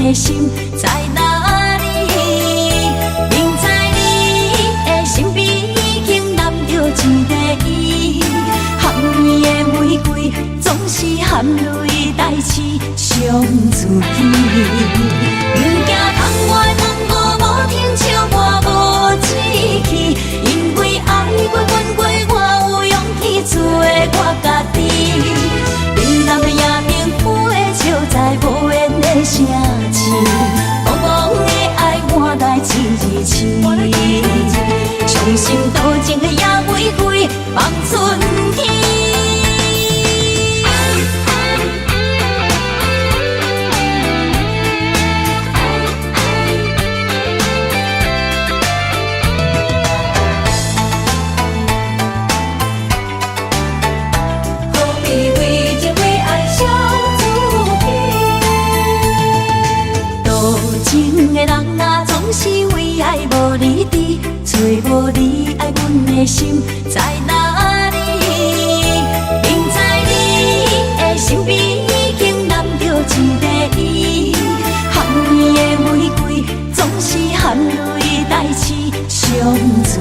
的心在哪里？明知你的身边已经揽着一个伊，含泪的玫瑰总是含泪代志上自己。不惊窗外风雨无停笑我无志气，因为爱过阮过，我有勇气做我家己。你南的夜明浮的笑在无言的城市，茫茫的爱换来一字青。伤心多情的野玫瑰望春天。找无你爱阮的心在哪里？明知你的身边已经揽着一个伊，含泪的玫瑰总是含泪代志上自己。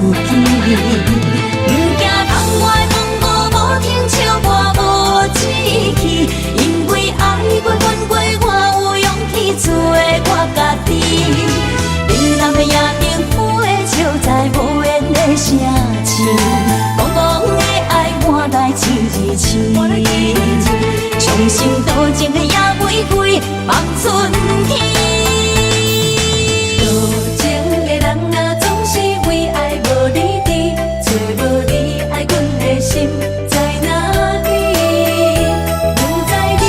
不惊窗外风雨无停笑我无志气，因为爱过阮过，我有勇气做我家己。你南的夜明浮的笑在无言的城市，茫茫的爱换来一字青。伤心多情的野玫瑰望春天。多情的人啊，总是为爱无你伫，找无你爱阮的心在哪里？不知你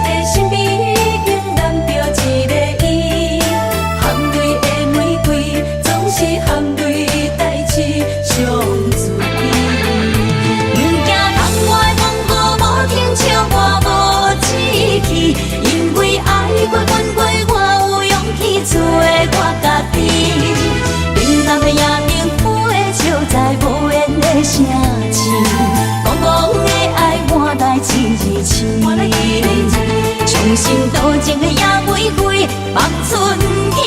的身边已经揽着一个伊，含泪的玫瑰总是含泪代志上自己。不惊窗外风雨无停笑我无志气，因为爱过阮过，我有勇气做我家己。你南的夜明浮的笑在无言的城市，茫茫的爱换来一字青。伤心多情的野玫瑰望春天。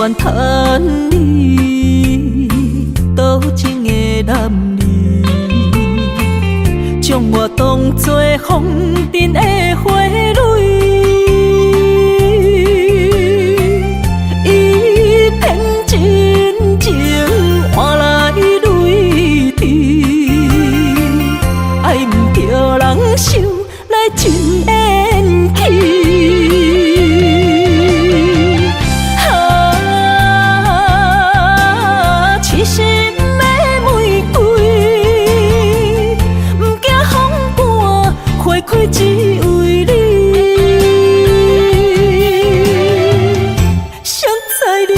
怨叹你，多情的男儿，将我当作风尘的花蕊。伊偏真情换来泪滴，爱毋着人受来真缘起。只为你，谁知你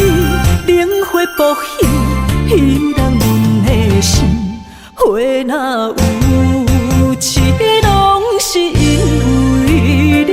冷火扑向彼人阮的心，花若有痴，拢是因为你。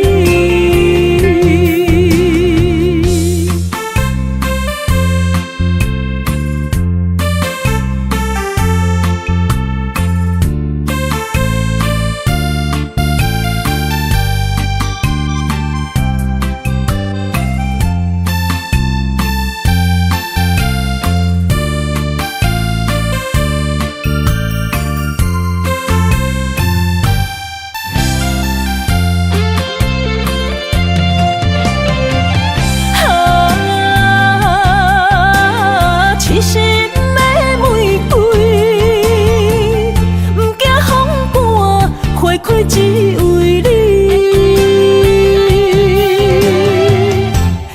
只为你，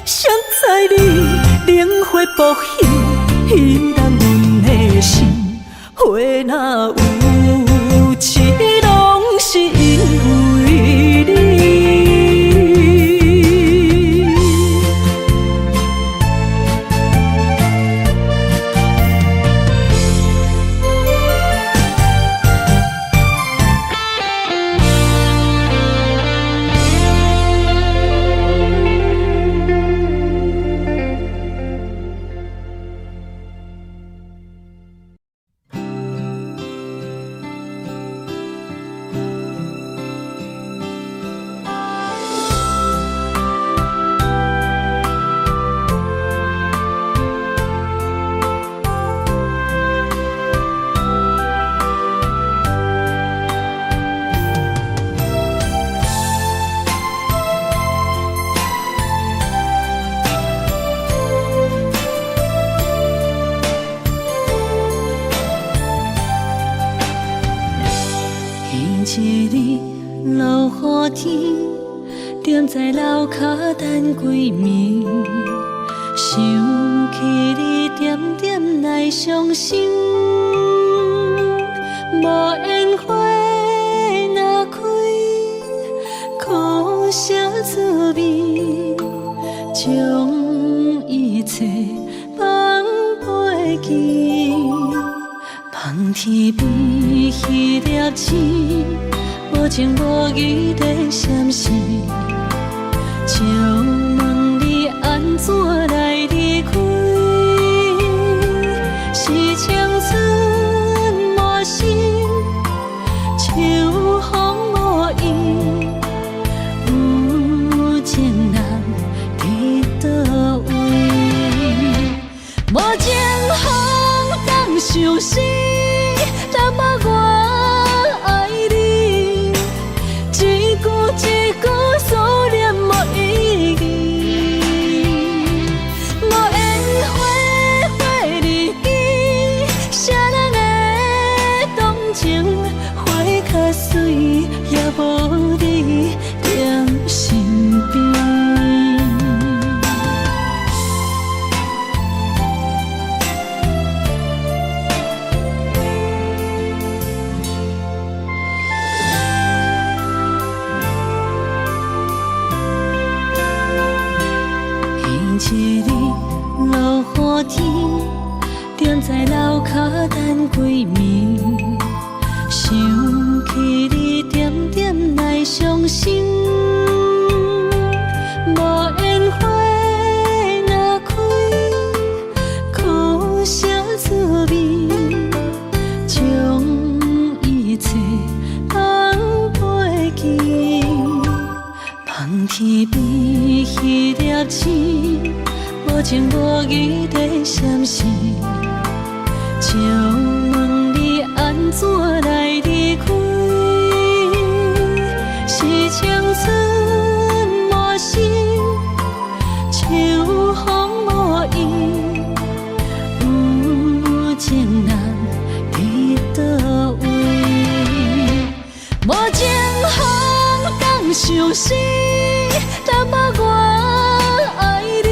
谁知你冷火扑向彼人阮的心，花若有痴，拢是因为你。一日落雨天，踮在楼骹等归暝，想起你点点来伤心。无烟花若开，苦涩滋味，将一切放飞去。望天边迄粒星，无情无义地闪烁，借问你安怎来离开？是青春满心，秋风无意，有情人伫倒位？无情风当相思。若无我爱你，一句一句思念无意义。无烟花花日记，谁人会动情？花较水，也无你踮身边。一日落雨天，踮在楼骹等归暝，想起你点点来伤心。无烟花若开，苦涩滋味，将一切放飞去。望天边迄粒星，无情无义的闪现，就问你安怎来离开？是青春无心，秋风无意，有情人伫倒位？无情风敢相思，淡薄我爱你，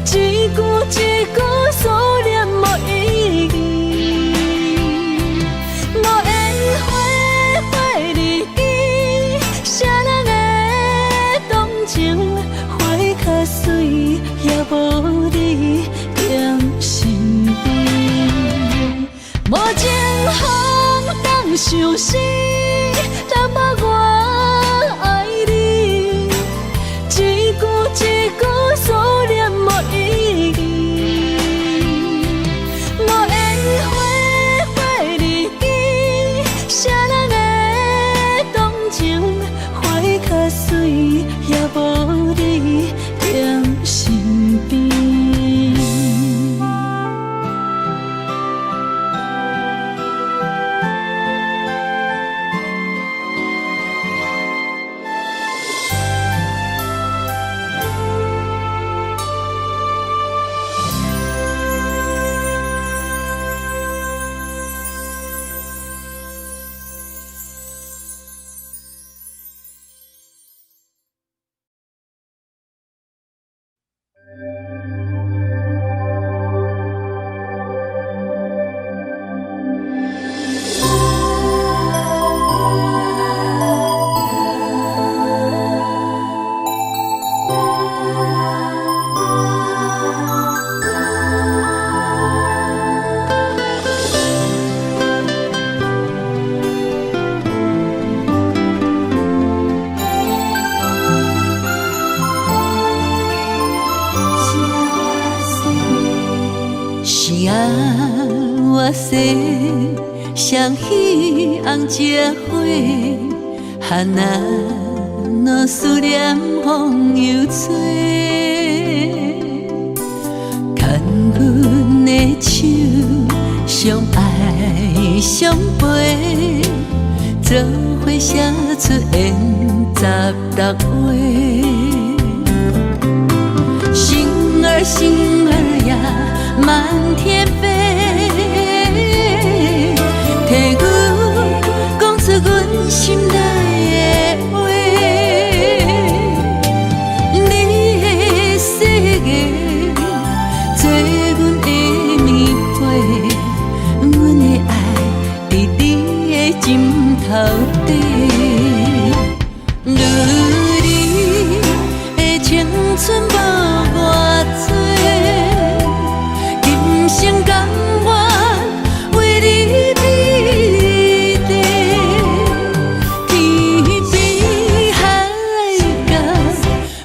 一句一句思念无意义，无缘花花日记，谁人会动情？花较水，也无你踮身边。无情风敢相思，淡薄我爱你，一句一句思念无意义，无缘花花日记，谁人会动情？花较水，也无你踮身边。双喜红结花，哈那若思念风又吹，牵阮的手，相爱相陪，做伙写出缘16画。星儿呀，满天飞，替阮讲出阮心内的话。你的世界，做阮的棉被，阮的爱伫你的枕头底。如你的青春无偌多，今生甘愿为你披地，天边海角，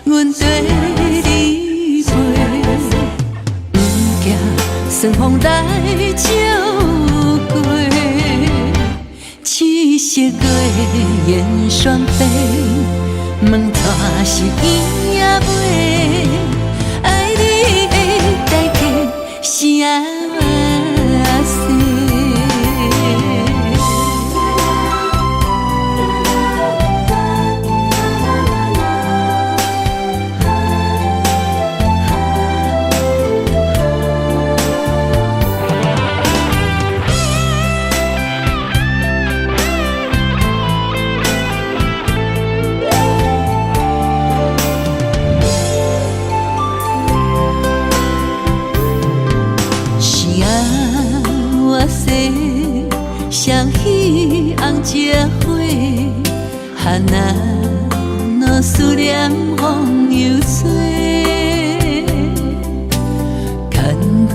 阮跟你飞，不惊顺风来照过，七色月圆双飞，问带是伊也袂，爱你的代价是啥事？双喜红结花，哈那若思念风又吹，牵阮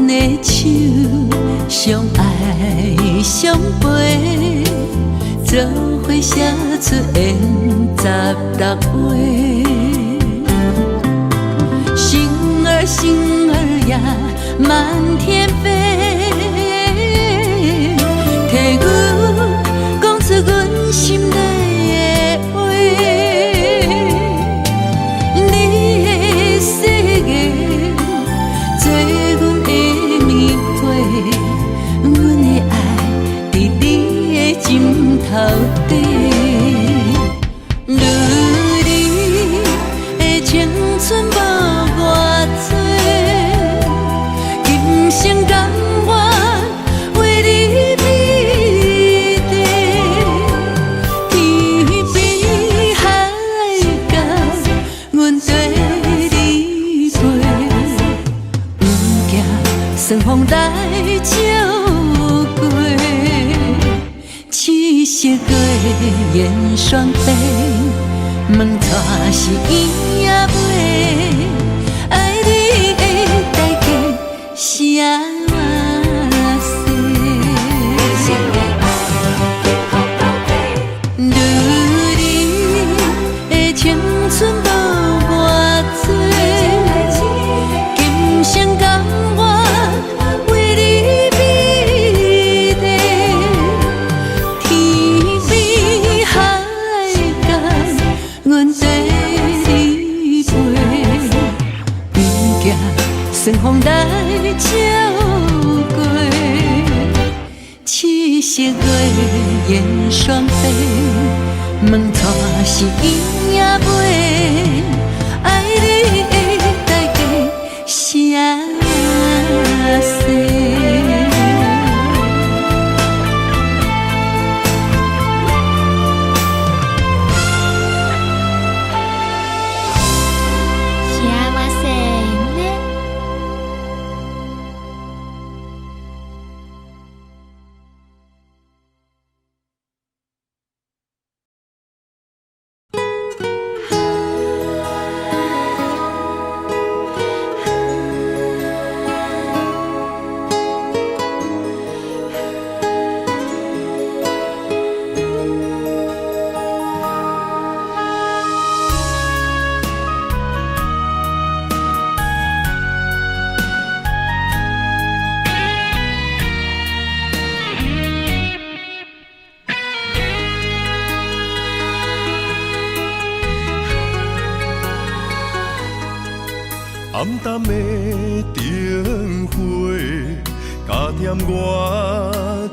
的手，相爱相陪，做伙写出缘16画。星儿呀，满天飞，替阮讲出阮心内的话。你的世界，燕双飞，问带是伊也袂，爱你的代价是啊西。女人的青春无偌多，今生甘愿为你美丽，天比海角，阮跟你飞，边行顺风来照过。七色月燕双飞，问带是伊也袂，爱你的代价是啊西。暗淡的灯火，加添我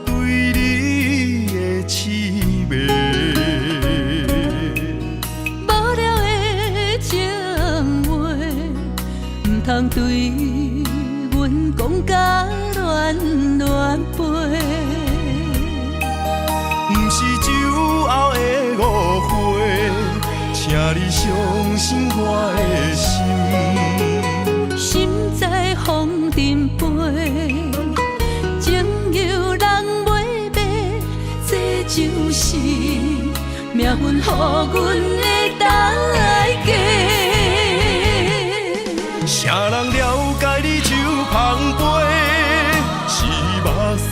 对你的痴迷。无聊的情话，唔通对阮讲甲乱乱飞。不是酒后的误会，请你相信我的心。心在风尘飞，情由人袂白，这就是命运予阮的代价。啥人了解你手捧杯，是目屎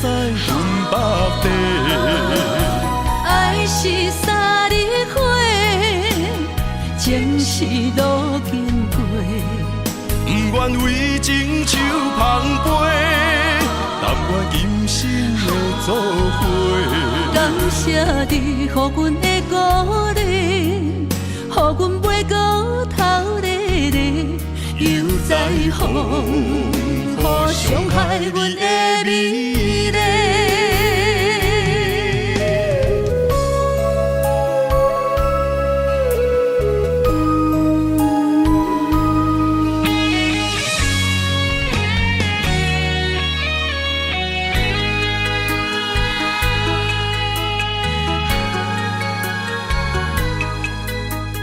分百地。爱是三日花，情是路经过。不愿为情手捧杯，但愿今生的做伙。感谢你，予阮的鼓励，予阮袂过头日日，又在风雨伤害阮的美丽。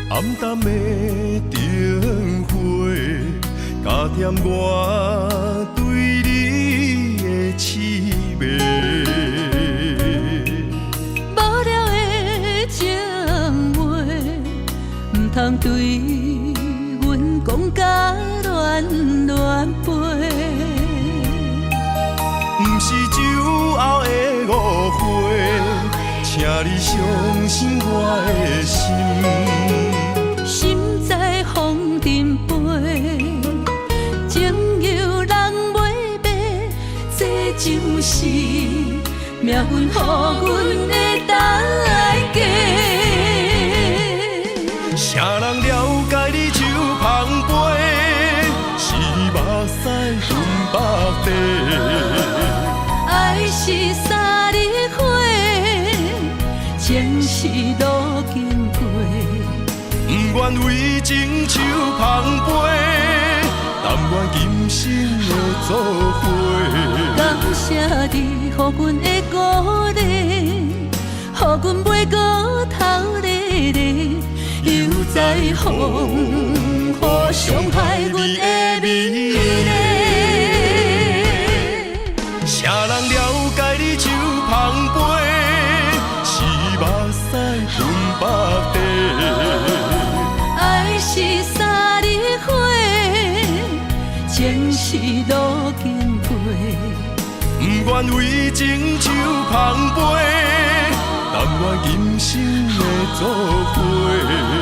暗淡的灯火，加添我对你的痴迷。无聊的情话，唔通对阮讲甲乱乱飞。不是酒后的误会，请你相信我的心。心在风尘飞，情由人袂白，这就是命运予阮的代价。啥人了解你手捧杯，是目屎分百地。爱是三日花，情是路经过。不愿为情手捧杯，但愿今生的做伙。感谢你，予阮的鼓励，予阮袂过头日日，又在风雨伤害阮的美丽。啥人了解你手捧杯，是目屎分前是路经过，不愿为情酒捧杯，但愿今生的作伙。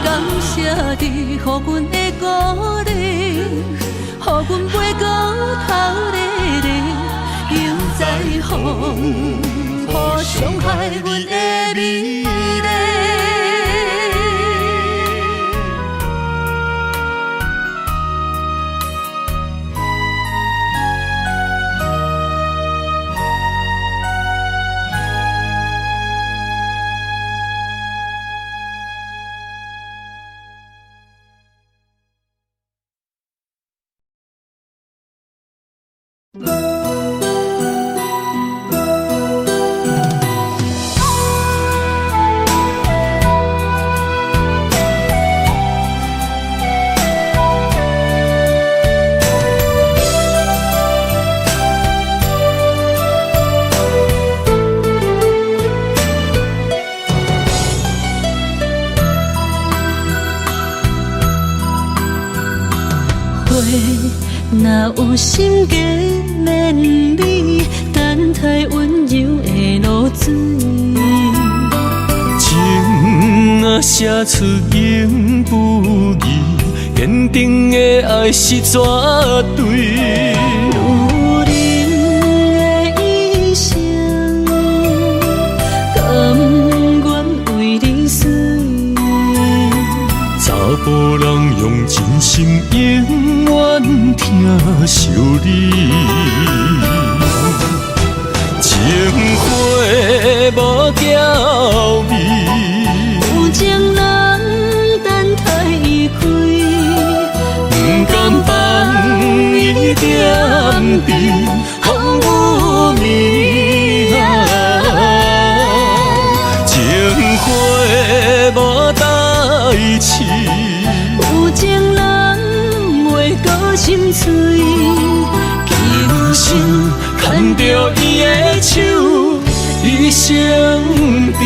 感谢你，予阮的鼓励，予阮飞过头日日，又在风雨伤害阮的美丽。若有心计免你，等待温柔的露水。情若写出永不移，坚定的爱是绝对。有人的一生，甘愿为你死。查甫人用真心永远疼惜你，情花无娇味，有情人等待伊开，不甘放伊点滴，风雨暝情花无代志。有情人袂过心碎，今生牵着伊的手，一生甜。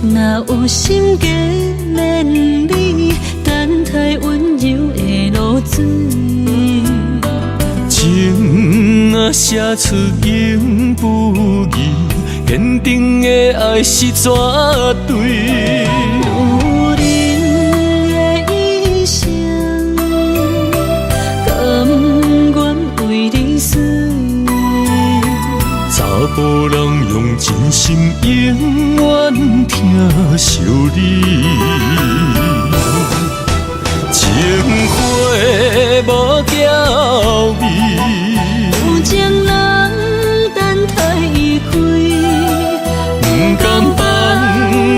若有心计免你，等待温柔的露水。情若写出永不移，坚定的爱是绝对。有人的一生，甘愿为你死。查甫人用真心永远疼惜你，情花无娇味，有情人等待伊开，不甘放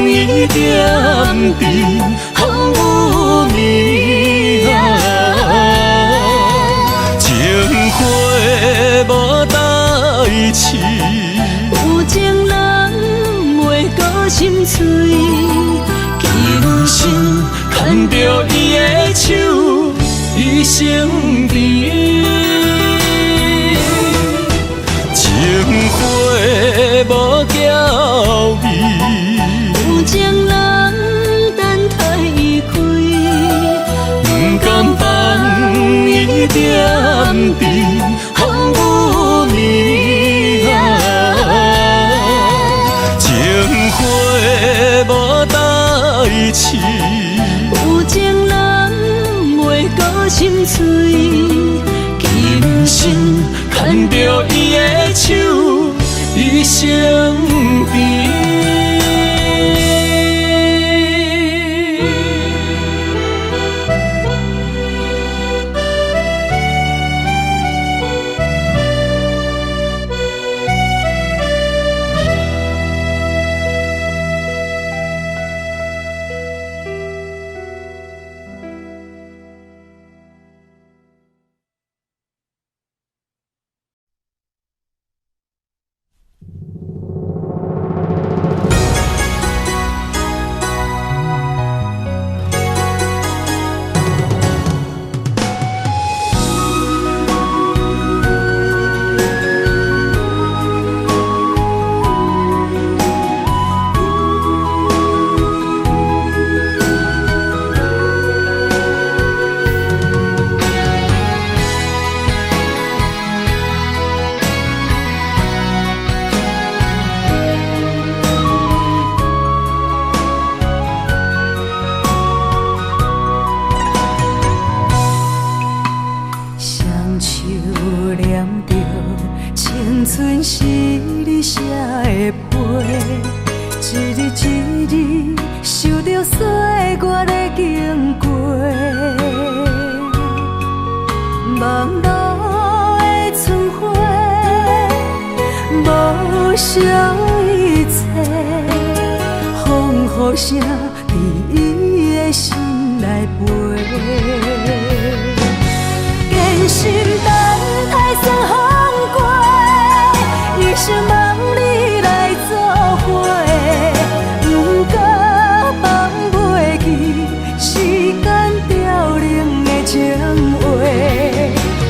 伊点滴，风雨暝情花无代志。有情人袂过心碎，今生牵着伊的手，一生甜。情花无娇味，有情人等待伊开，不甘放伊点滴，风雨暝情花无代志。有情人袂过心碎，今生牵着伊的手，一生甜。日受着岁月的经过，望路的春花，无少一切，风雨声伫伊的心内飞，坚心等待霜风过，一生望你来作伙。不过放袂记时间凋零的情话，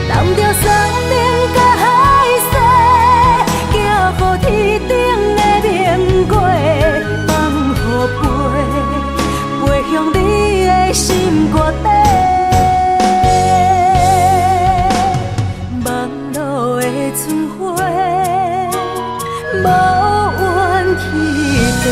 揽着山顶甲海誓，行乎天顶的明月，放予飞向你的心肝底。望路的春花，无怨气地。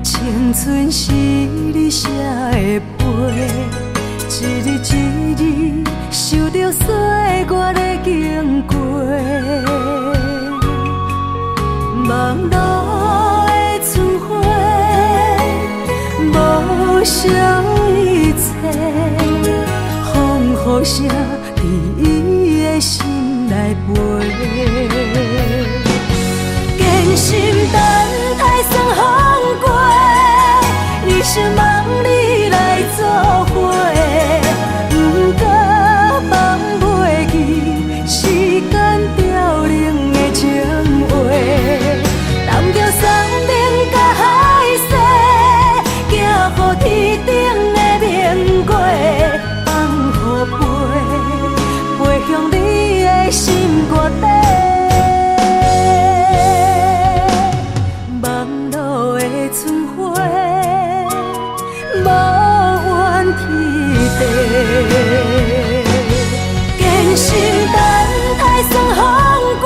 青春是你写的碑，一日一日受着岁月的经过，望路的春花，无少一切，风雨声伫伊的心内飞，坚心等待霜风过。一生望你来作伙，不过放袂记时间凋零的情话，揽着山顶甲海誓，行乎天顶的明月，放予飞向你的心肝底。望路的春花，无怨天地，坚心等待霜风过，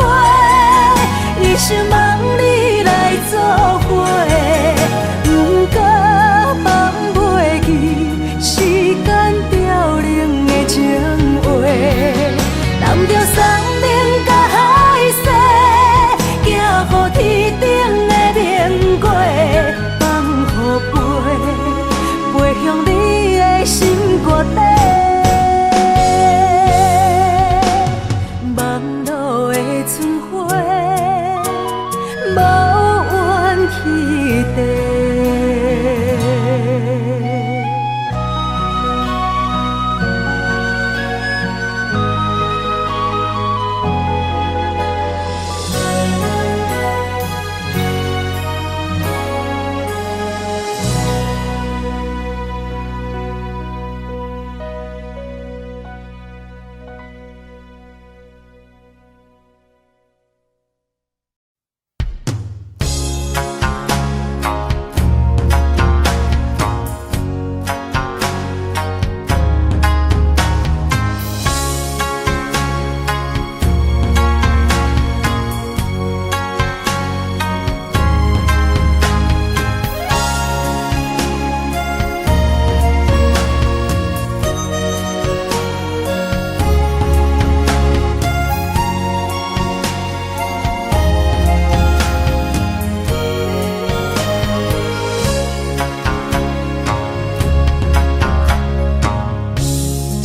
一生望你来作伙，不过放袂记时间凋零的情话，揽着山顶甲海誓，行乎天顶的明月，放予飞向你的心肝底。望路的春花，无怨气地。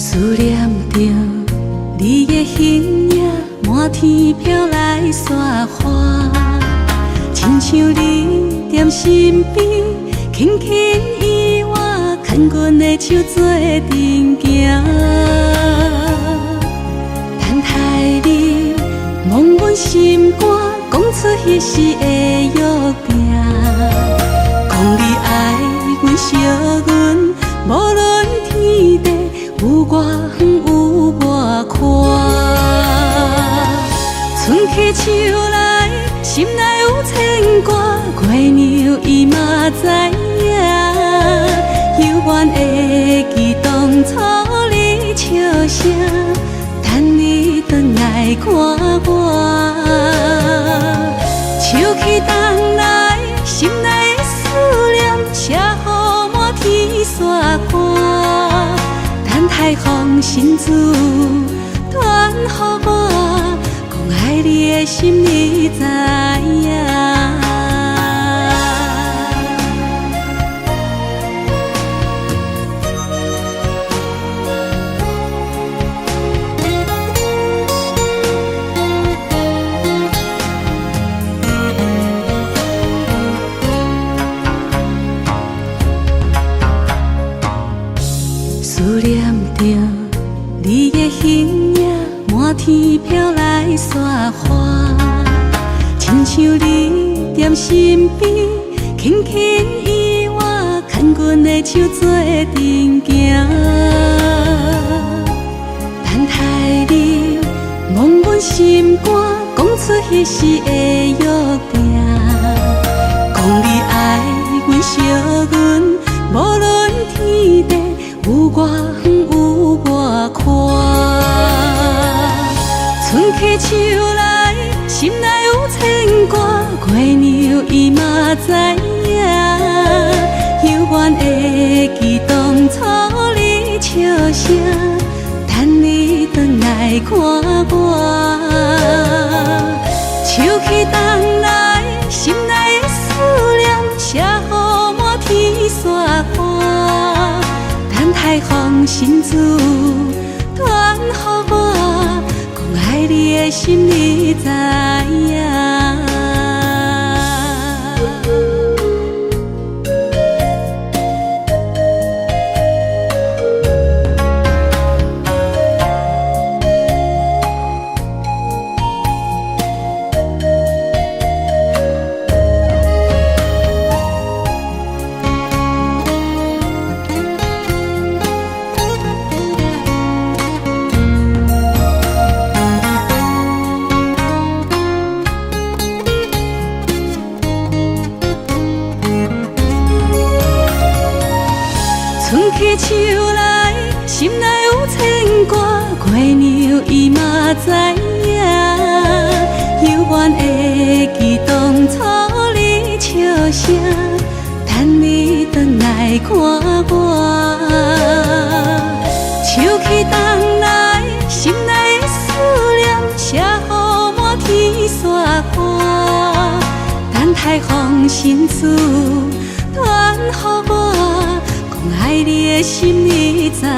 思念着你的形影，满天飘来雪花，亲像你踮身边，轻轻依我，牵阮的手做阵行。等待你望阮心肝，讲出彼时的约定，讲你爱阮、惜阮，无论天地。有我远有我宽，起手来，心内有牵挂，月娘伊嘛知影。犹原会记当初你笑声，等你转来看我。秋去冬来，心内的思念写予满天山看。等待风信子传予我，讲爱你的心你知影。思念着你的形影，满天飘来雪花，亲像你踮身边，轻轻依我，牵阮的手做阵行。等待你望阮心肝，讲出彼时的约定，讲你爱阮惜阮，无论天地。有我远有我看，春去秋来，心内有牵挂，月娘伊嘛知影。犹原会记当初你笑声，等你转来看我。秋去冬来，心内的思念写予满天山看。等待风信子传予我，讲爱你的心你知影。春去秋来，心内有牵挂，月娘伊嘛知影。犹原会记当初你笑声，等你转来看我。秋去冬来，心内的思念写予满天山看。等待风信子传予我。爱你的心你知影。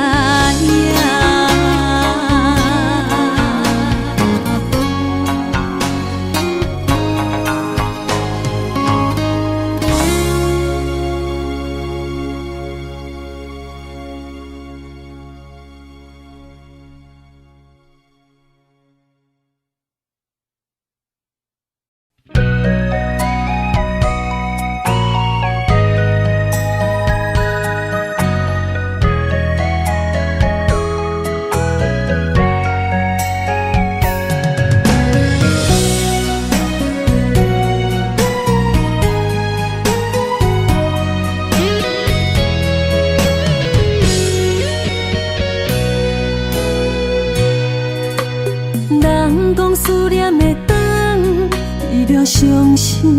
人讲思念的灯，为了伤心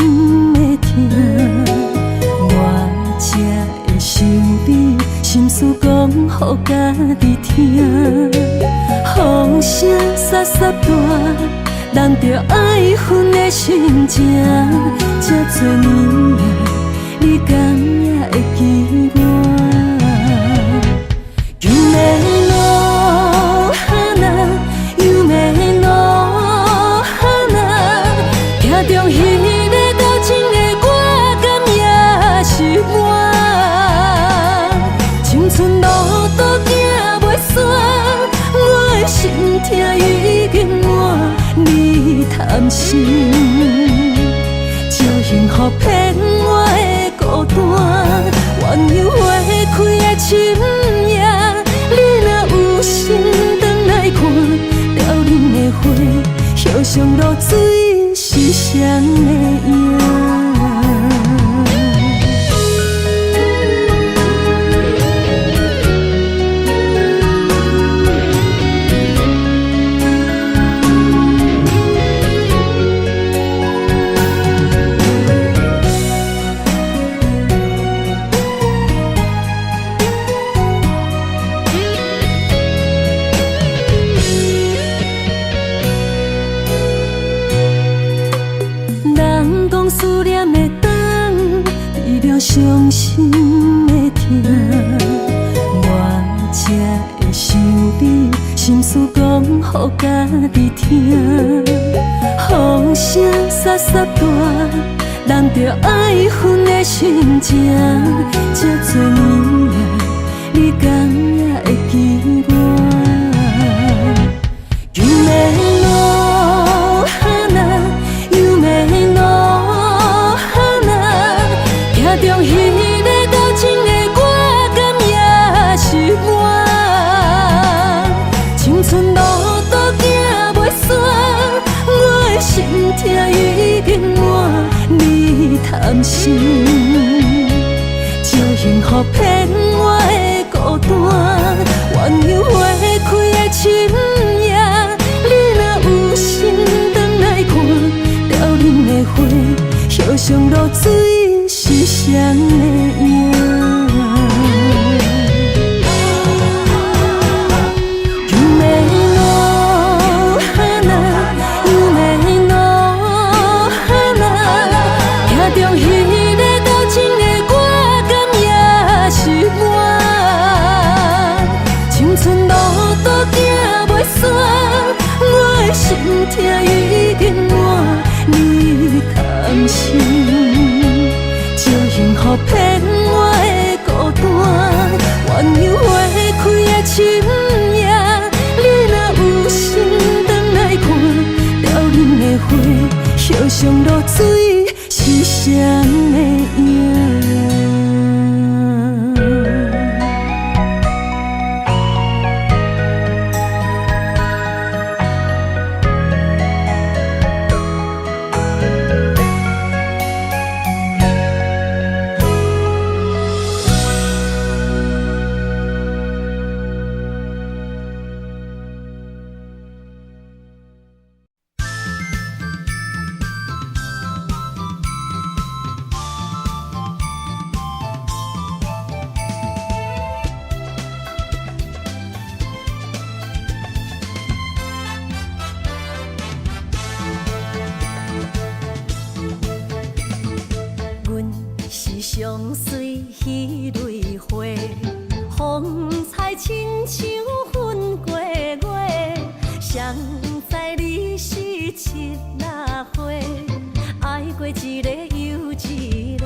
的痛，我才会想你，心事讲予家己听。风声沙沙大，人着爱分的心情。这多年来，你敢也会记我？中迄个多情的我，敢也是我。青春路途行袂煞，我的心痛已经满，你贪心，借幸福骗我的孤单。鸳鸯花开的深夜，你若有心，转来看，凋零的花。互相落水是谁的赢？思念的灯，治疗伤心的痛。我才会想你，心事讲予家己听。风声沙沙大，人着爱分的心情。这多年来，你敢也会记我？有咩路那，有咩路？中迄个交情的我，敢也是我。青春路途行袂煞，我的心痛已经满。你贪心，招幸福骗我的孤单。鸳鸯花开的深夜，你若有心回来看，凋零的花，互相落水。是谁的赢？有咩路那，有咩路那，行中迄个交情的我，敢也是我。青春路途行袂煞，我的心痛已经满。你贪心。幸福骗我的孤单，鸳鸯花开的深夜，你若有心回来看，凋零的花，互相落水，是谁的赢？相随迄蕊花，风采亲像云过月。谁知你是七若花，爱过一个又一个。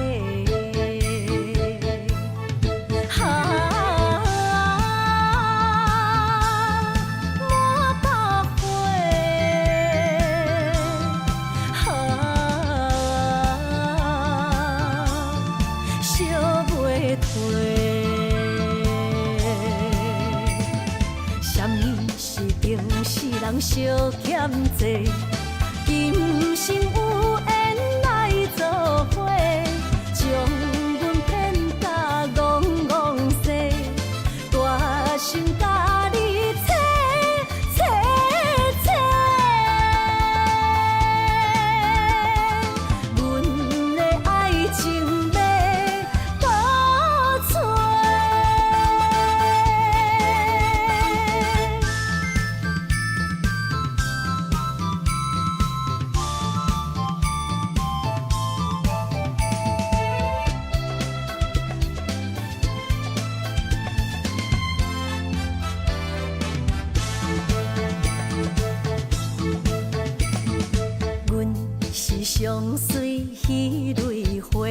人相欠债，今生有缘来作伙，将阮骗甲戆戆西，大心甲你切切切，阮的爱情要倒找。相随迄蕊花，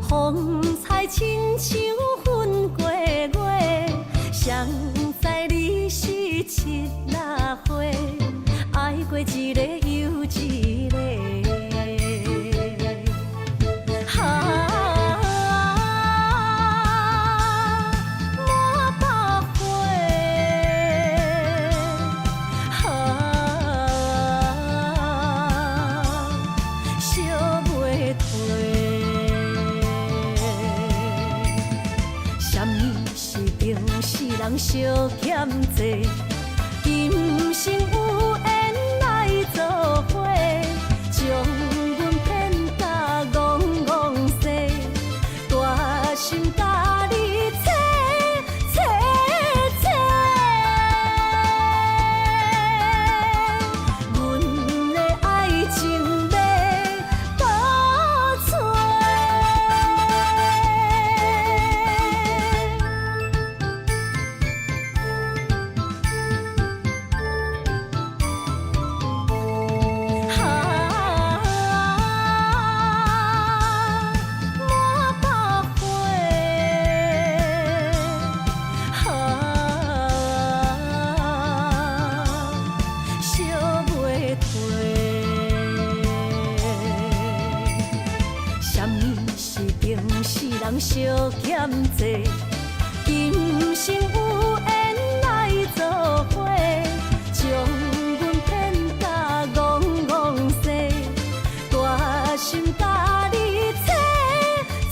风采亲像云过月。谁知你是七若花，爱过一个又一个。莫相欠债，今生有缘来做伙，将阮骗甲戆戆西，大心甲你切切切，阮的爱情要倒找。人相欠债，今生有缘来做伙，将阮骗甲戆戆西，大心甲你切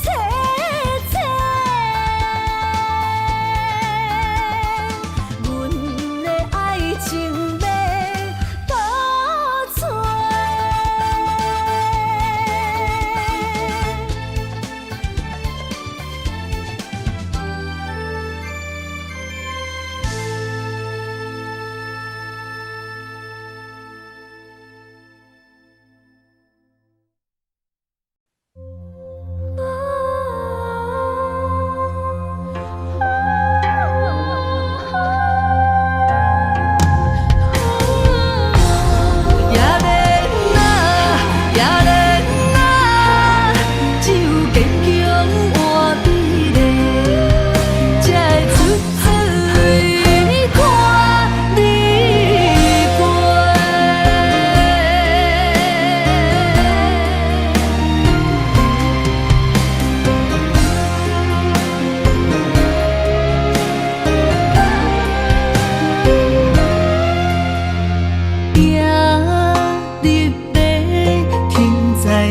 切切，阮的爱情要倒找。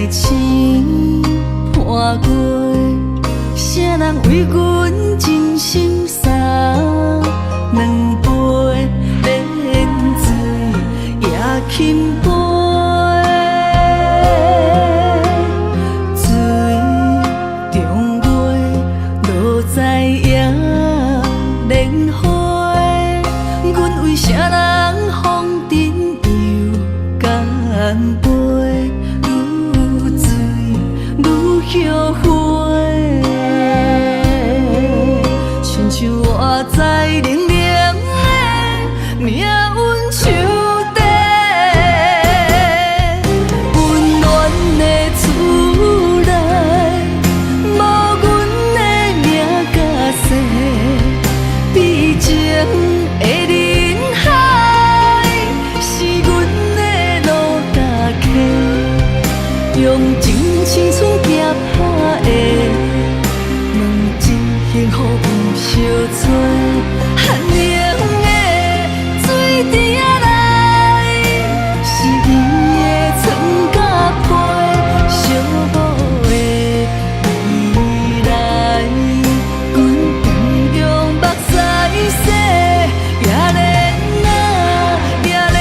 情破过，谁人为阮真心洒两杯冷水也轻杯，水中月落在野莲花，阮为谁人风尘又干杯？后悔，亲像我在冷冷的命运手底，温暖的厝内，无阮的名甲姓，悲情的人海，是阮的路踏客，用真青春。破的两只幸福有相撮，寒冷的水滴仔内，是伊的床甲被，寂寞的未来，阮同样目屎洗，也怜也怜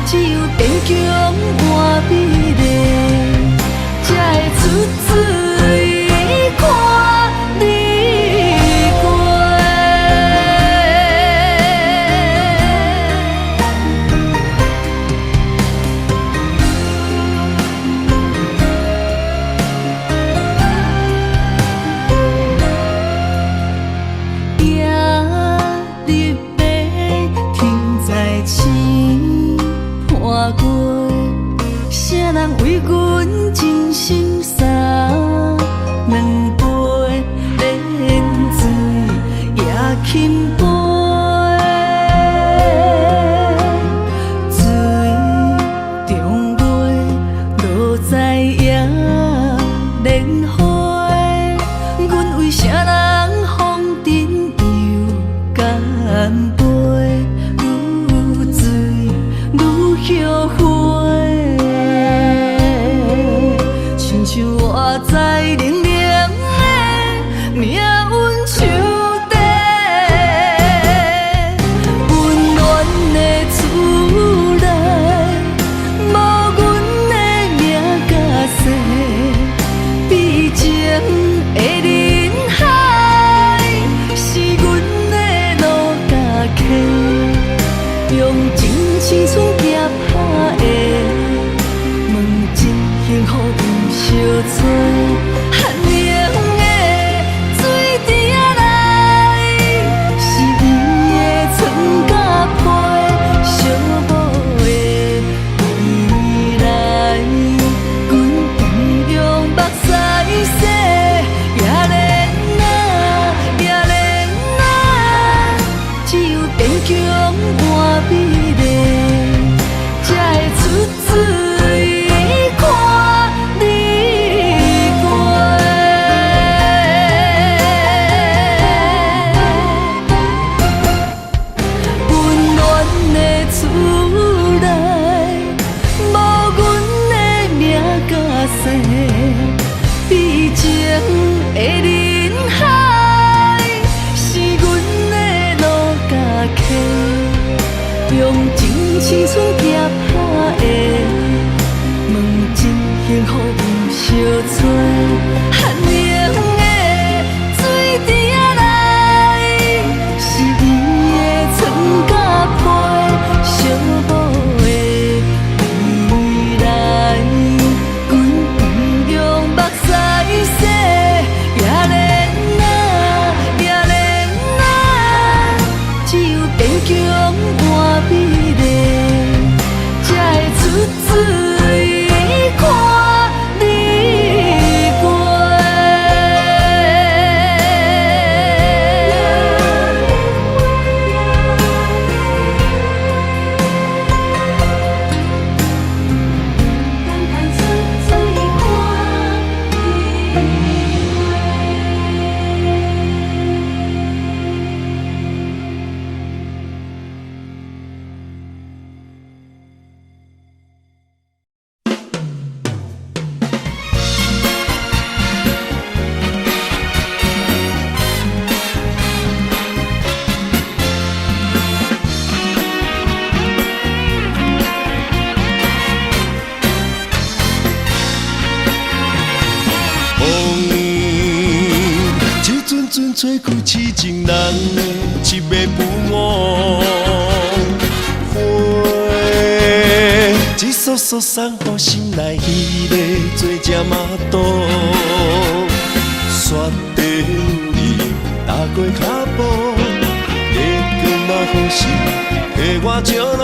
只有坚强换美丽。出水看你过。夜日白，天在星破过，谁人为阮真心洒两杯冷水也轻杯，水中月落在野莲花，阮为谁人风尘又干杯，愈醉愈后悔。青春行拍的，问真幸福有相找，寒冷的水池仔内，是伊的床甲被，寂寞的未来，阮不用目屎洗，也连只有坚强换美丽，才会出水看你过。感叹出水看风一阵阵吹开痴情人的一袂不我，花一束束送予心内迄个做只马肚，雪地里踏过脚步，月光嘛好心替我照路，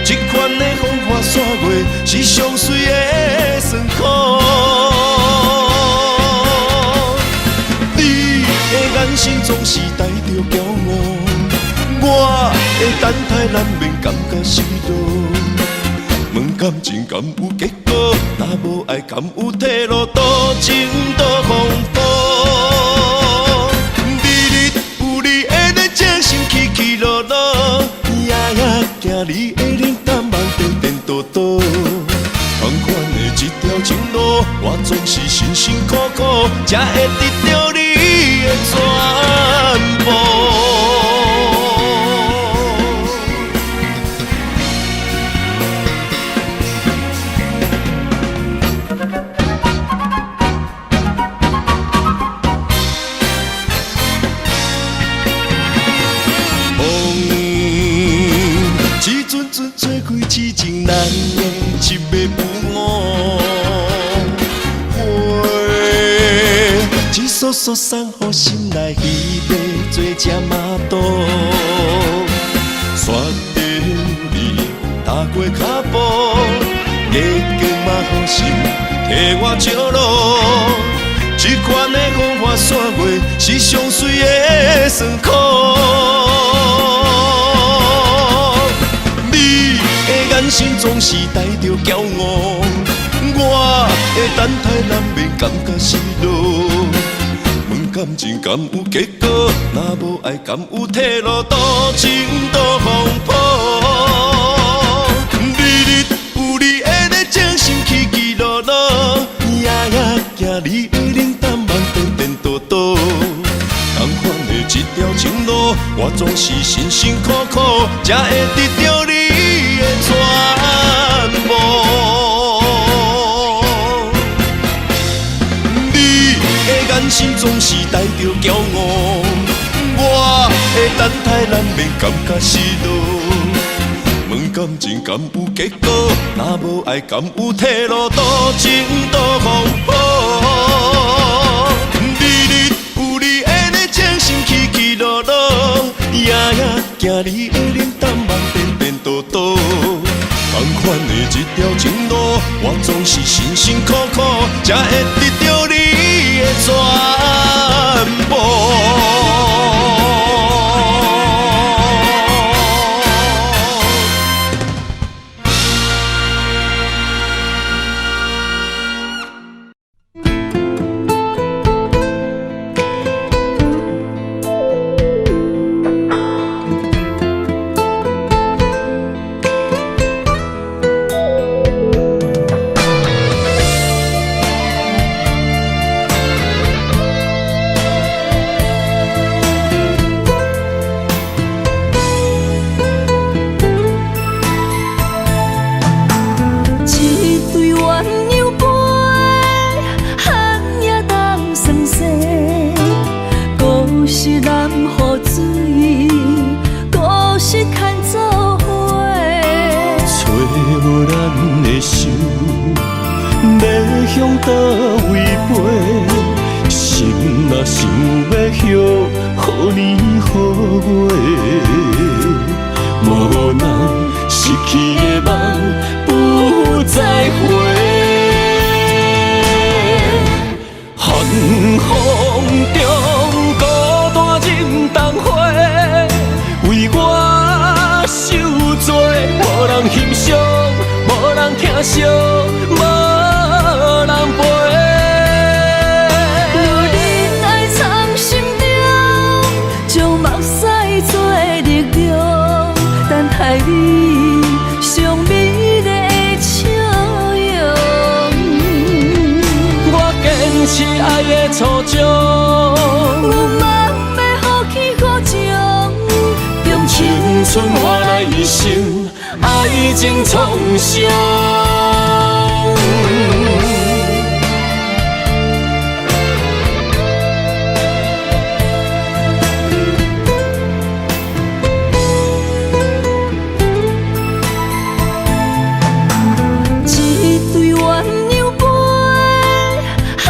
这款的风花雪月是上水的酸苦。眼神总是带着骄傲，我的等待难免感觉失落。问感情敢有结果？若无爱敢有退路？多情多风波，日日有你的在这心起起落落，夜夜行你的脸蛋梦颠颠倒倒。同款的一条情路，我总是辛辛苦苦，才会得到你的全部。风一阵阵吹开痴情人的一袂不我，一束束送予心内迄个做只马肚，雪地里踏过脚步，月光嘛好心替我照路，这款的风花雪月是上水的酸苦。眼神总是带着骄傲，我的等待难免感觉失落。问感情敢有结果？若无爱敢有退路？多情多风波，日日有你的在这心起起落落，夜夜行你的脸蛋梦颠颠倒倒。同款的一条情路，我总是辛辛苦苦，才会得到你的全部。你的眼神总是带着骄傲，我的等待难免感觉失落。问感情敢有结果？若无爱敢有退路？多情多风波，日日有你的在这心起起落落，夜夜行你的脸蛋梦颠颠倒倒。同款的一条情路，我总是辛辛苦苦，才会得到你的全部。咱的手，要向倒位飞？心若想要许，予年予月，无咱失去的梦不再回。寒风中孤单忍冬花，为我受罪，无人欣赏，无人疼惜，无人陪。若忍爱藏心中，将目屎做力量，等待你上美丽的笑容。我坚持爱的初衷，有梦要予起予情，用青春换来一生爱情创伤。一对鸳鸯杯，寒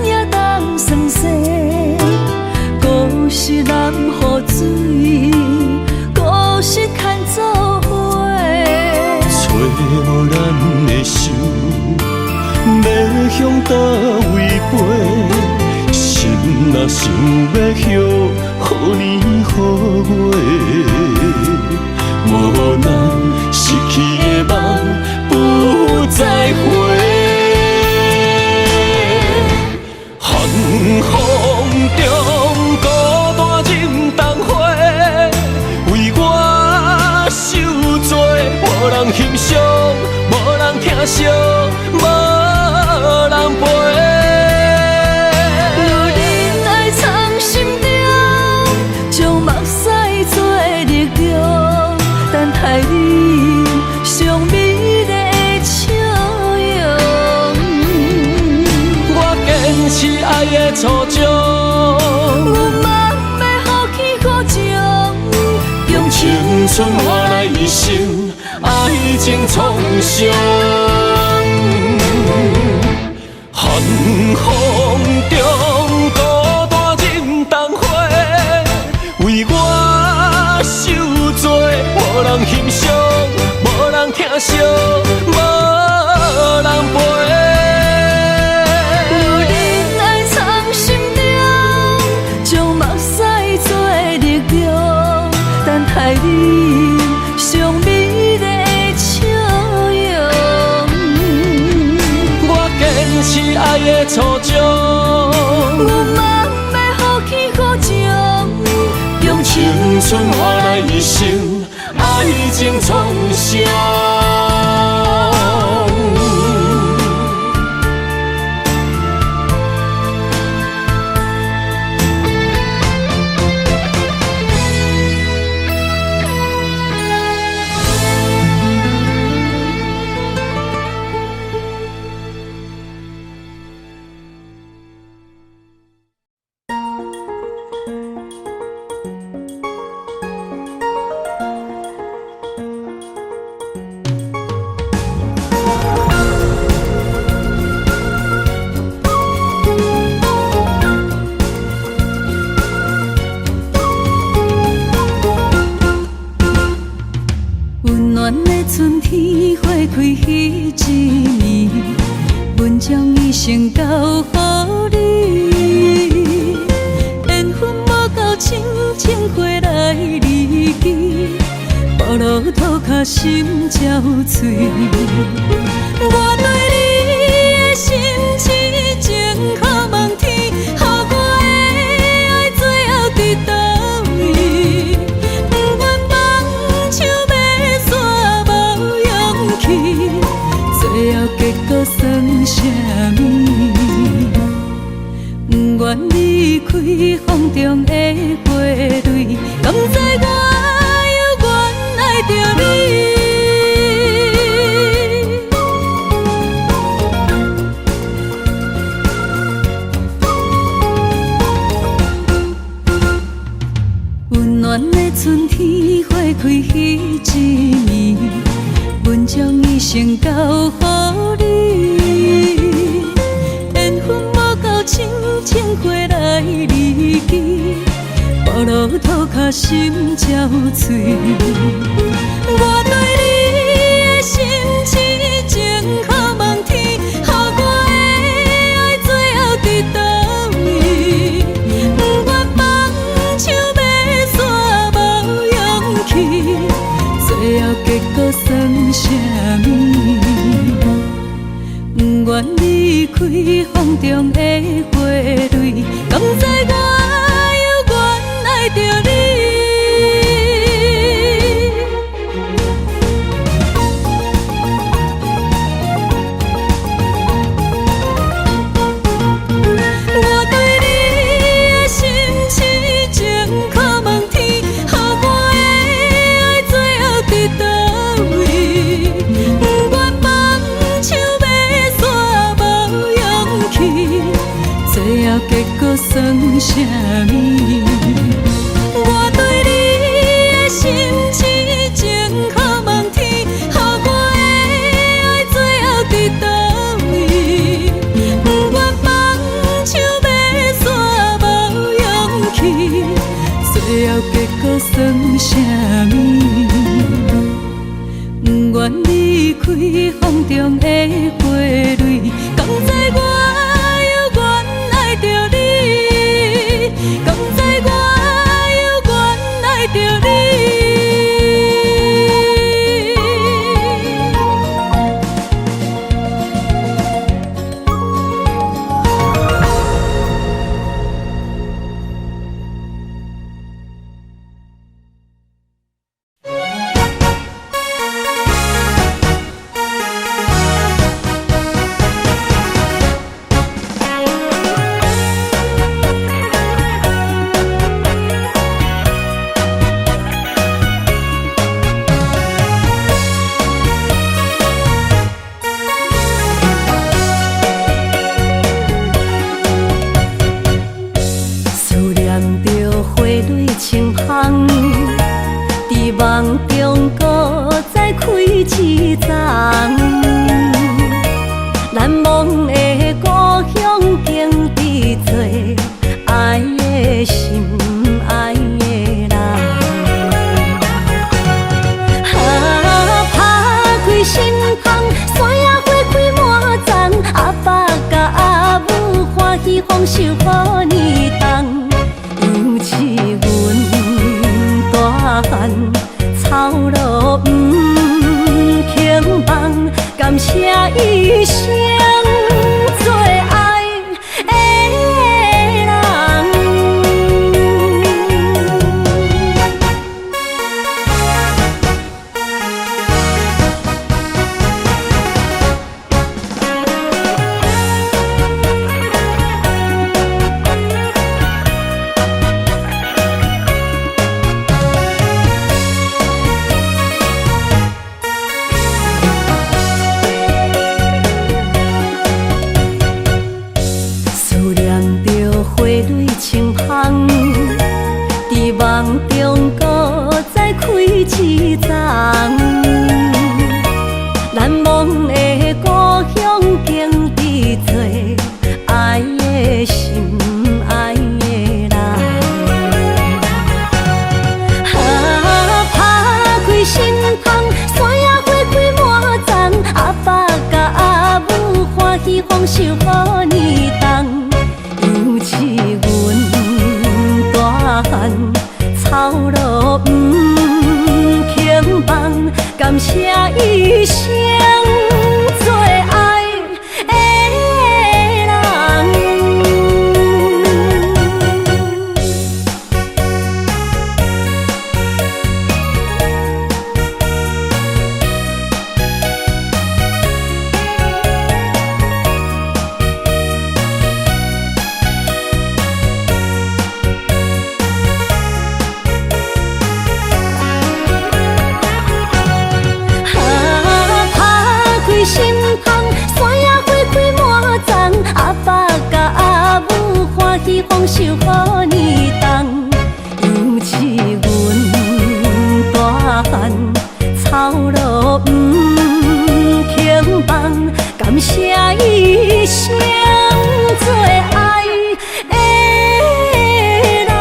夜当霜雪，故事难付水，故事牵做伙。找无咱的手，要向倒位飞？心若想要许，予年予月，无咱失去的梦不再回。寒风中孤单忍冬花，为我受罪，无人欣赏，无人疼惜，无人陪。若忍爱藏心中，将目屎做力量，等待你上美丽的笑容。我坚持爱的初衷，有梦要予起予情，用青春换来一生爱情创伤。寒风中孤单忍冬花，为我受罪，无人欣赏，无人疼惜，无人陪。若忍爱藏心中，将目屎做力量，等待你上美丽的笑容。我坚持爱的初衷，有梦要予起予情，用青春换来一生爱情创伤。温暖的春天花开迄一年，阮将一生交予你。缘分无够深，情花来离去，步路涂脚心焦碎。我对你的心痴情，渴望天，予我的爱最后伫倒位？不愿放手要煞无勇气，最后结果算啥物？不愿离开风中的花蕊，敢知我犹原爱着你？情交予你，缘分无够深，情花来离去，步路土脚心焦碎。我对你的心痴情可望天，予我的爱最后伫倒位？不愿放手要煞无勇气，最后结果算啥物？不愿离开风中的花蕊，敢知我犹原爱着你？我对你的心痴情可望天，予我的爱最后伫倒位？不愿放手要煞无勇气，最后结果算啥物？我对你的心痴情可望天，予我的爱最後伫倒位？不願放手要煞無勇氣，最後結果算啥物？不願離開風中的花蕊，敢知我猶原愛着你？敢知我猶原愛着你？思念着花蕊清香，伫梦中搁再开一丛。难忘的故乡，经伫做爱的心，爱的人。打开心窗，山野花开满丛，阿爸甲阿母欢喜丰收予年冬。尤是阮大汉草路不轻放，感谢一生做爱的人。思念着花蕊清香，伫梦中搁再开一丛。难忘的故乡，经伫做爱的心，爱的人。打开心窗，山野花开满丛，阿爸甲阿母欢喜丰收予年冬。尤是阮大汉草路不轻放，感谢一生做爱的人。心窗，山野花开满丛，阿爸甲阿母欢喜丰收予年冬。尤是阮大汉草路不轻写一生做爱的人。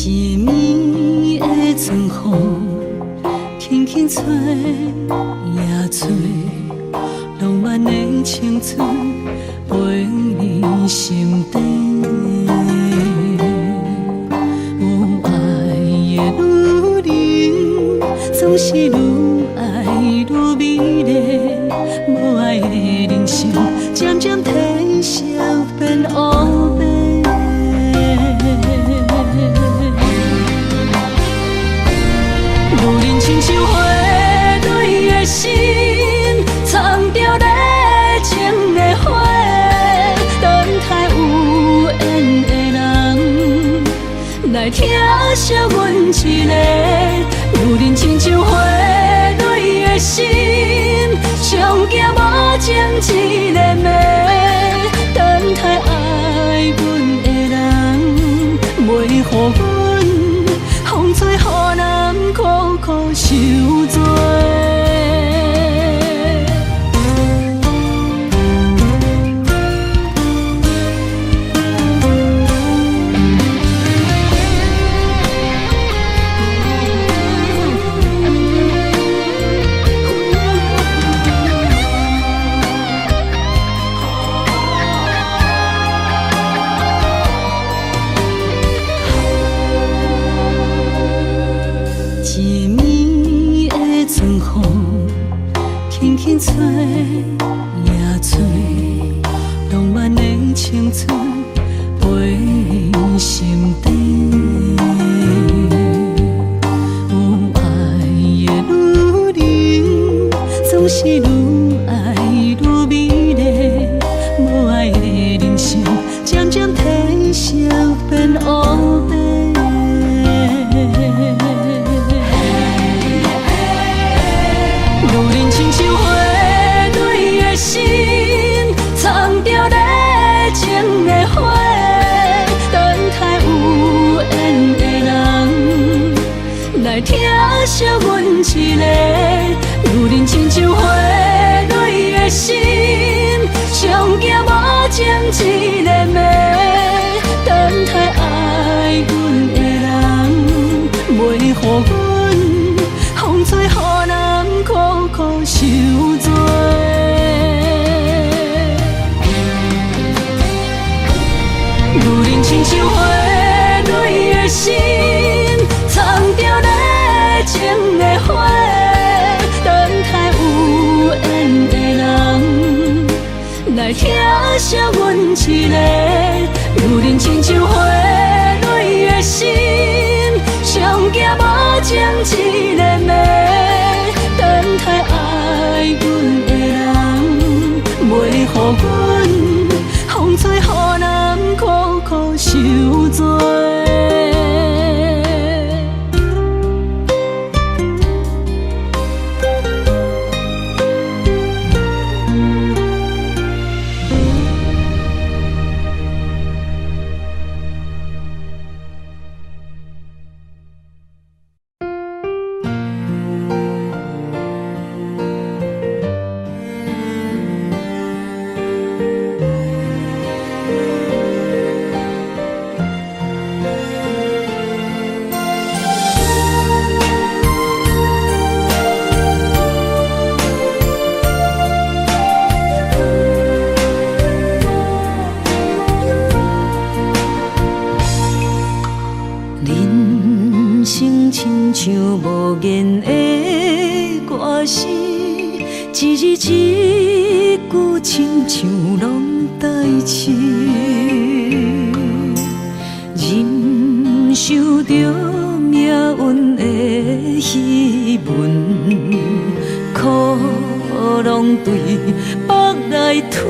一暝的春风，轻轻吹，也吹，浪漫的青春飞你心底。有爱的女人，总是愈爱愈美丽；无爱的人生，渐渐褪色变乌白。女人亲像花蕊的心，藏着热情的花，等待有缘的人来疼惜阮一个。女人亲像花蕊的心，上惊无情一个暝，等待爱阮的人，袂予阮风吹雨淋，苦苦受罪。一暝的春风，轻轻吹，也吹，浪漫的青春飞你心底。有爱的女人，总是愈爱愈美丽；无爱的人生，渐渐褪色变乌白。女人亲像花蕊的心，藏着热情的花，等待有缘的人来疼惜阮一个。女人亲像花蕊的心，上惊无情一个暝，等待爱阮的人，袂予阮风吹雨淋，苦苦受罪。女人亲像花蕊的心，藏着热情的花，等待有缘的人来疼惜阮一个。女人亲像花蕊的心，上惊无情一个暝，等待爱阮的人，袂予阮风吹雨淋，苦苦受罪。像无言的歌词，一字一句亲像拢代志，忍受着命运的戏文，苦拢对腹来吞。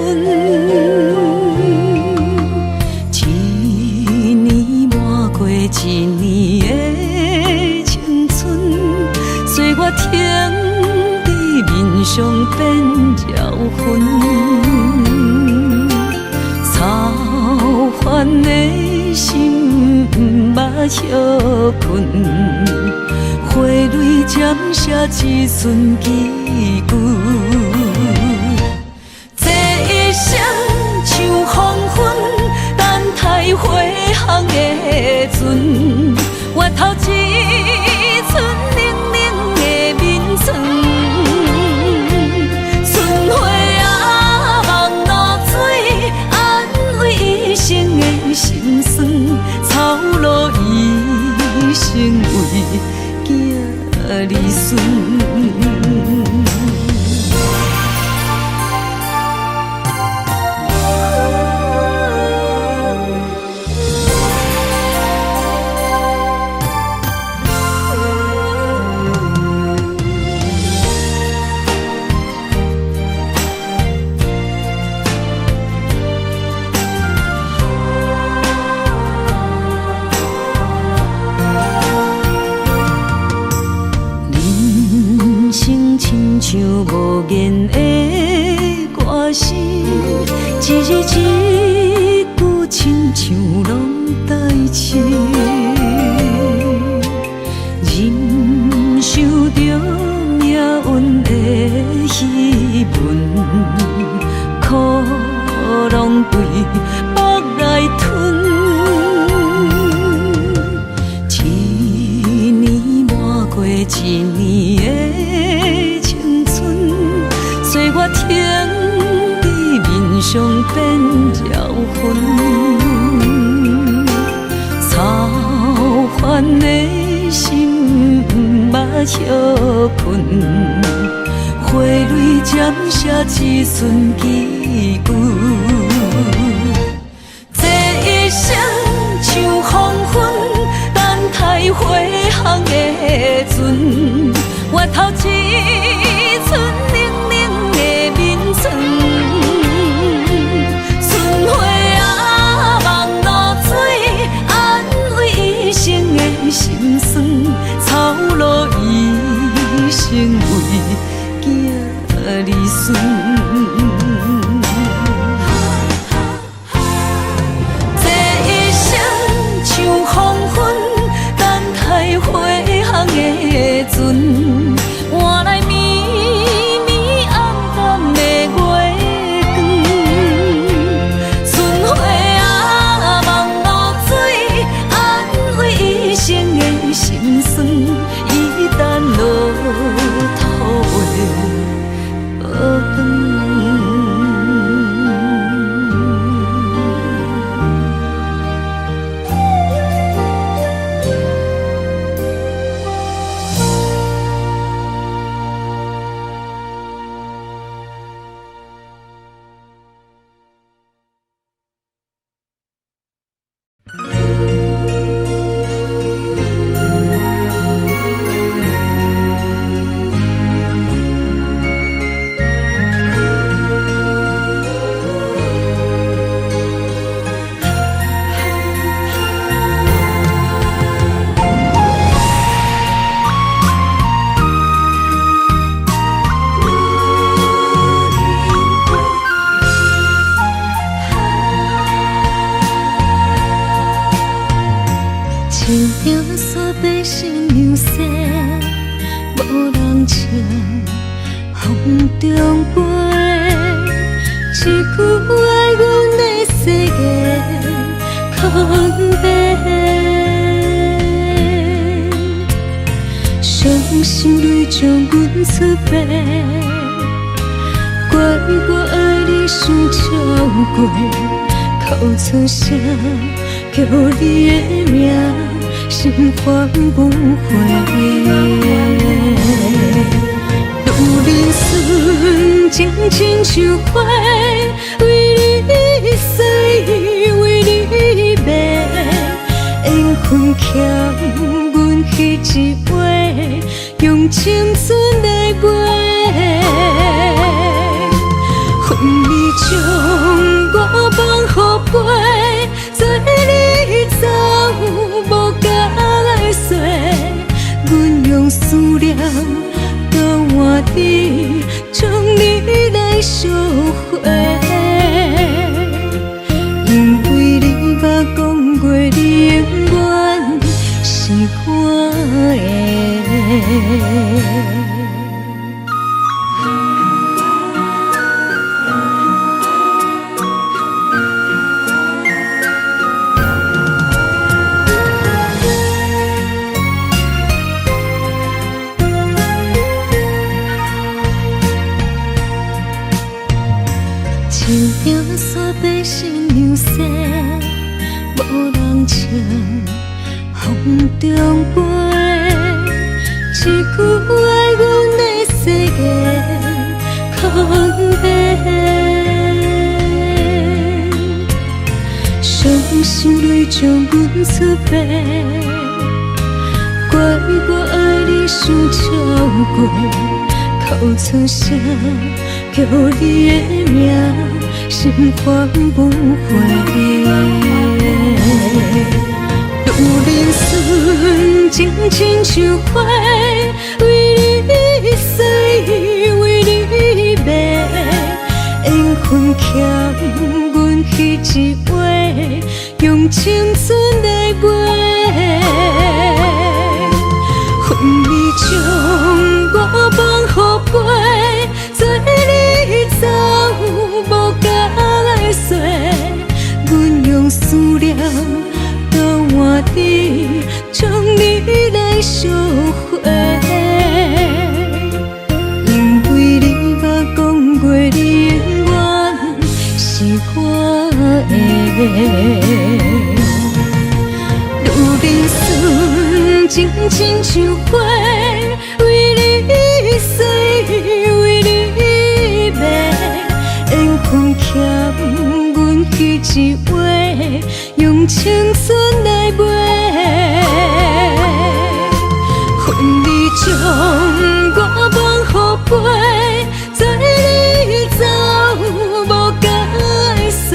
一年抹过一年的青春，岁月停在面上变鸟痕，操烦的心不捌歇困，花蕊渐写一寸字句。这一生像黄昏，等待回航的船，月头一寸冷冷的眠床，春花啊望露水，安慰一生的心酸，草路一生为囝儿孙。亲像无言的歌词，一字一句亲像拢代志，忍受着命运的戏文，苦拢对腹来吞。一年抹过一年的青春，岁月停在面上变鸟痕，操烦的心不捌歇困，花蕊渐写一寸字句。这一生像黄昏，等待回航的船，月头一寸冷冷的眠床，春花啊望露水，安慰一生的心酸，草路一生为囝儿孙。船换来绵绵暗淡的月光，春花啊望露水，安慰一生的心酸，一旦落土的学堂。心里将阮出卖，怪我爱你伤超过，哭出声，叫你的名，心还不回。路人顺情亲像花，为你洗，为你卖，缘分欠阮彼一回，用青春来买。恨你将我放予飞，做你走无甲来说，阮用思念交换你，将你来烧火。因为你捌讲过，你永远是我的。心流逝，无人唱，风中飞。一句爱阮的世界空白，伤心泪将阮出卖，怪我爱你伤超过，哭出声叫你的名。心还不回，路人顺情亲像花，为你洗，为你卖，缘分欠阮彼一回，用青春来买。恨你将我放予飞，做你走无甲来说，阮用思念交换你，将你来烧火。因为你捌讲过，你永远是我的。路人顺情亲像花，为你洗，为你卖，缘分欠阮彼一回，用青春来买。恨你将我放予飞，做你走无甲来说，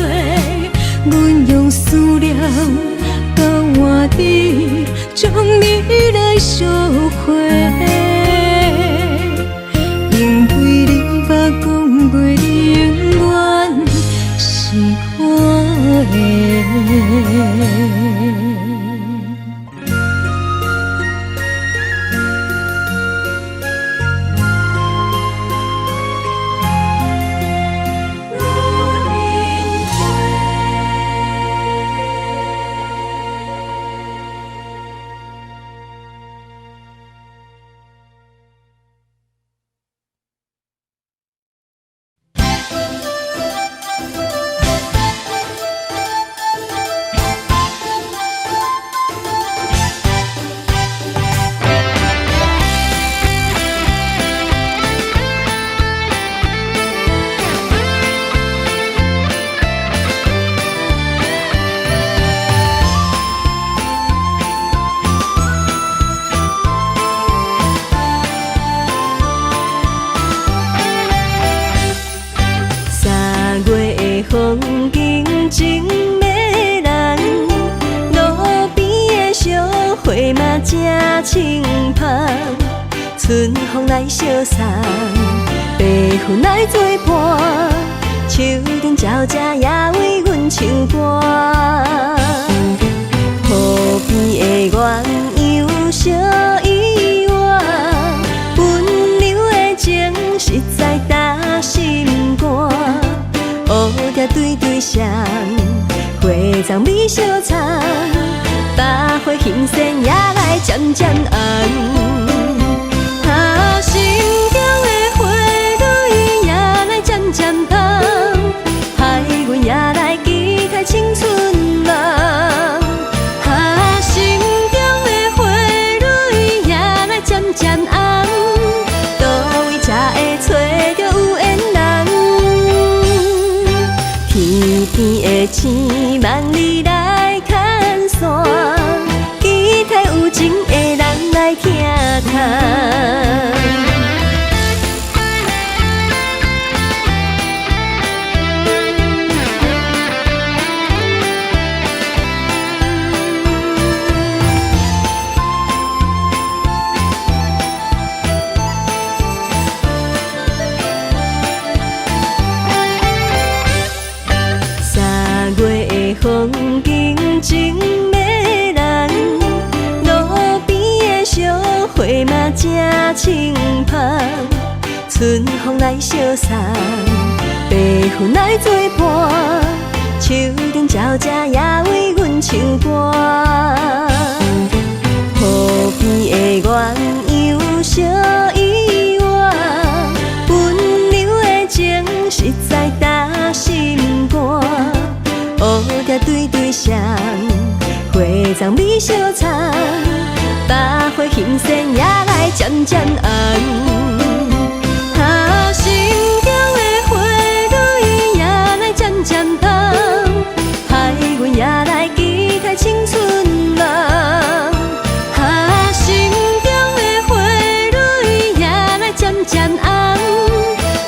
阮用思念交换你，将你来烧火。因为你捌讲过，你永远是我的。风景真迷人，路边的小花嘛真清芳，春风来相送，白云来作伴，树顶鸟只也为阮唱歌。河边的鸳鸯小依偎，温柔的情实在打心肝。乌蝶对对双，花丛美相藏，百花新鲜也来渐渐红。心中的花蕊也来渐渐红，害阮也来期待青春梦。心中的的星望你来牵线，期待有情的人来听谈。风景真迷人，路边的小花嘛真清芳，春风来相送，白云来作伴，树顶鸟只也为阮唱歌。河边的鸳鸯小依偎，温柔的情实在打心肝。乌蝶对对双，花丛美相藏，百花欣盛也来渐渐红。心中的花蕊也来渐渐红，害阮也来期待青春梦。心中的花蕊也来渐渐红，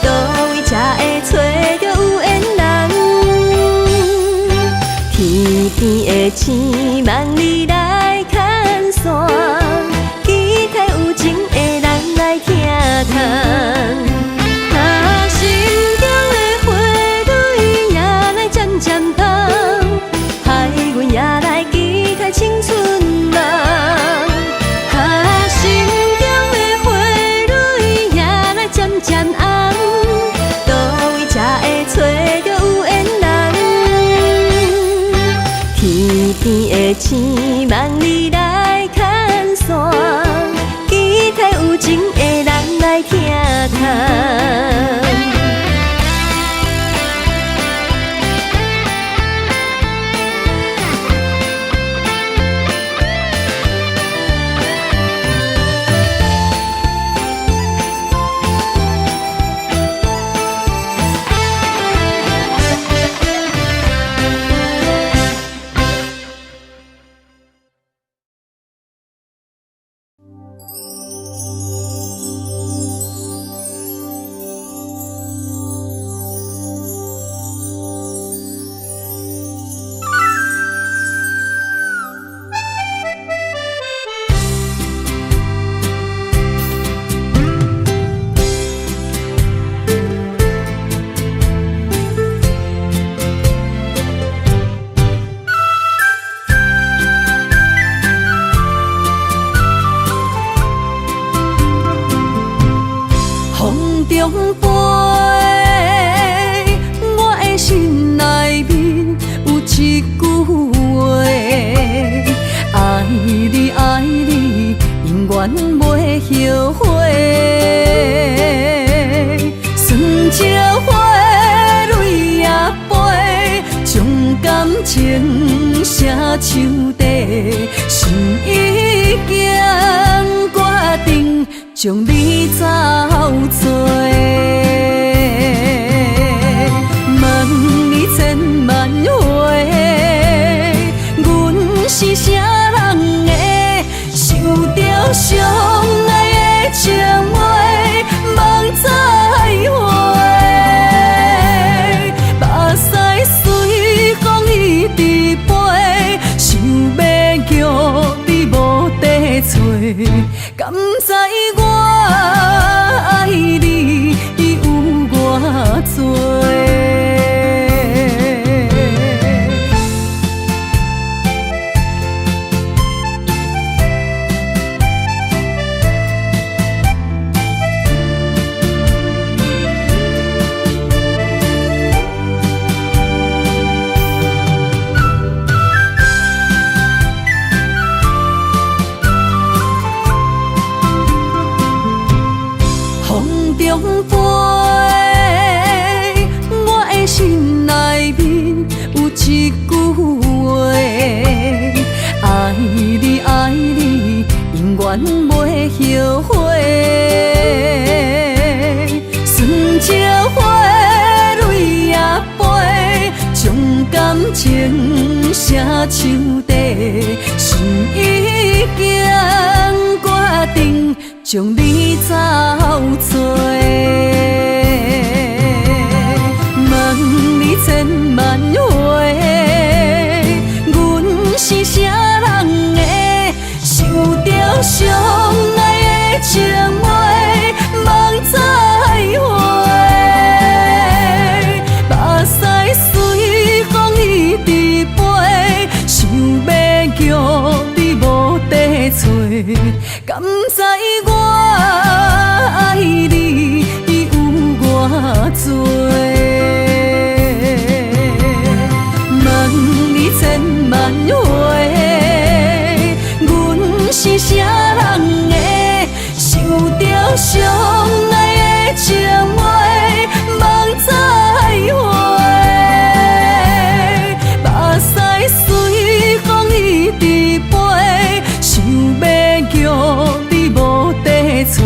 倒位才会找到有缘人？天边的星望你来牵线，期待有情的人来听谈。心中的花蕊也来渐渐红，害阮也来期待青春梦。心中的花蕊也来渐渐红，倒位才会找到有缘人？天边的星望你来牵线，期待有情的人来听谈。后悔，酸笑花蕊也飞，将感情写手底，心已经决定将你走做。问你千万回，阮是啥人的，受着伤爱的情话，望再会。目屎随风一直飞，想要叫你无地找，敢知我爱你有偌多？袂后悔，酸笑花蕊也飞，将感写手底，心已经决定将你走找。问你千万回，阮是啥人的？想着相爱的情话，梦再会。目屎随风一直飞，想要叫你无地找，敢知我爱你有偌多？问你千万回，阮是啥人的？想着相爱的情话，梦再会。目屎随风一直飞，想要叫你无地找，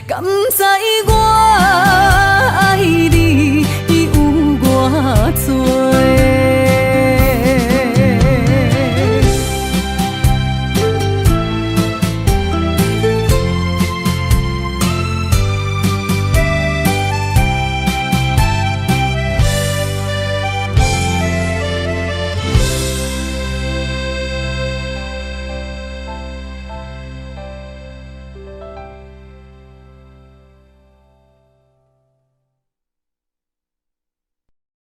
敢知我